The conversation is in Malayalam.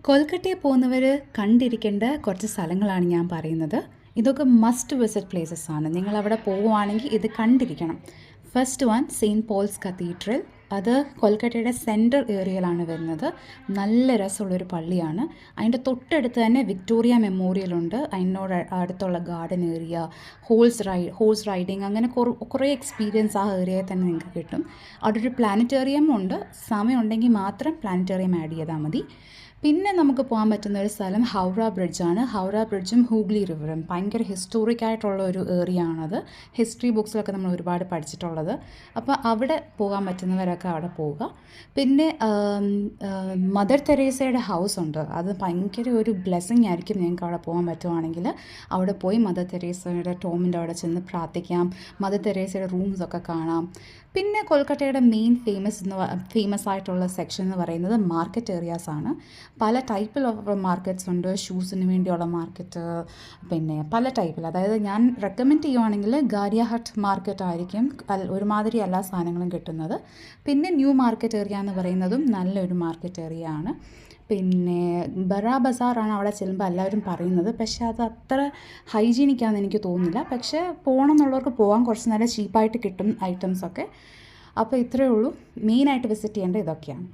കൊൽക്കട്ടയിൽ പോകുന്നവർ കണ്ടിരിക്കേണ്ട കുറച്ച് സ്ഥലങ്ങളാണ് ഞാൻ പറയുന്നത്. ഇതൊക്കെ മസ്റ്റ് വിസിറ്റ് പ്ലേസസ് ആണ്. നിങ്ങളവിടെ പോവുകയാണെങ്കിൽ ഇത് കണ്ടിരിക്കണം. First one saint Paul's cathedral. അത് കൊൽക്കട്ടയുടെ സെൻട്രൽ ഏരിയയിലാണ് വരുന്നത്. നല്ല രസമുള്ളൊരു പള്ളിയാണ്. അതിൻ്റെ തൊട്ടടുത്ത് തന്നെ വിക്ടോറിയ മെമ്മോറിയലുണ്ട്. അതിനോട് അടുത്തുള്ള ഗാർഡൻ ഏരിയ, ഹോഴ്സ് റൈഡിങ്, അങ്ങനെ കുറേ എക്സ്പീരിയൻസ് ആ ഏരിയയിൽ തന്നെ നിങ്ങൾക്ക് കിട്ടും. അവിടെ ഒരു പ്ലാനറ്റേറിയം ഉണ്ട്. സമയമുണ്ടെങ്കിൽ മാത്രം പ്ലാനറ്റേറിയം ആഡ് ചെയ്താൽ മതി. പിന്നെ നമുക്ക് പോകാൻ പറ്റുന്ന ഒരു സ്ഥലം ഹൗറ ബ്രിഡ്ജാണ്. ഹൗറ ബ്രിഡ്ജും ഹൂഗ്ലി റിവറും ഭയങ്കര ഹിസ്റ്റോറിക് ആയിട്ടുള്ള ഒരു ഏരിയ ആണത്. ഹിസ്റ്ററി ബുക്സിലൊക്കെ നമ്മൾ ഒരുപാട് പഠിച്ചിട്ടുള്ളത്. അപ്പോൾ അവിടെ പോകാൻ പറ്റുന്നവരൊക്കെ അവിടെ പോവുക. പിന്നെ മദർ തെരേസയുടെ ഹൗസ് ഉണ്ട്. അത് ഭയങ്കര ഒരു ബ്ലെസ്സിങ് ആയിരിക്കും നിങ്ങൾക്ക് അവിടെ പോകാൻ പറ്റുവാണെങ്കിൽ. അവിടെ പോയി മദർ തെരേസയുടെ ടോമിൻ്റെ അവിടെ ചെന്ന് പ്രാർത്ഥിക്കാം. മദർ തെരേസയുടെ റൂംസൊക്കെ കാണാം. പിന്നെ കൊൽക്കട്ടയുടെ മെയിൻ ഫേമസ് ആയിട്ടുള്ള സെക്ഷൻ എന്ന് പറയുന്നത് മാർക്കറ്റ് ഏരിയാസ് ആണ്. പല ടൈപ്പിൽ ഓഫ് മാർക്കറ്റ്സ് ഉണ്ട്. ഷൂസിന് വേണ്ടിയുള്ള മാർക്കറ്റ്, പിന്നെ പല ടൈപ്പിൽ. അതായത് ഞാൻ റെക്കമെൻഡ് ചെയ്യുവാണെങ്കിൽ ഗാരിയ ഹട്ട് മാർക്കറ്റ് ആയിരിക്കും ഒരുമാതിരി എല്ലാ സാധനങ്ങളും കിട്ടുന്നത്. പിന്നെ ന്യൂ മാർക്കറ്റ് ഏരിയ എന്ന് പറയുന്നതും നല്ലൊരു മാർക്കറ്റ് ഏരിയ ആണ്. പിന്നെ ബറാ ബസാറാണ് അവിടെ ചെല്ലുമ്പോൾ എല്ലാവരും പറയുന്നത്. പക്ഷേ അത് അത്ര ഹൈജീനിക്കാണെന്ന് എനിക്ക് തോന്നുന്നില്ല. പക്ഷേ പോകണം എന്നുള്ളവർക്ക് പോകാൻ കുറച്ച് നല്ല ചീപ്പായിട്ട് കിട്ടും ഐറ്റംസൊക്കെ. അപ്പോൾ ഇത്രയേ ഉള്ളൂ. മെയിനായിട്ട് വിസിറ്റ് ചെയ്യേണ്ടത് ഇതൊക്കെയാണ്.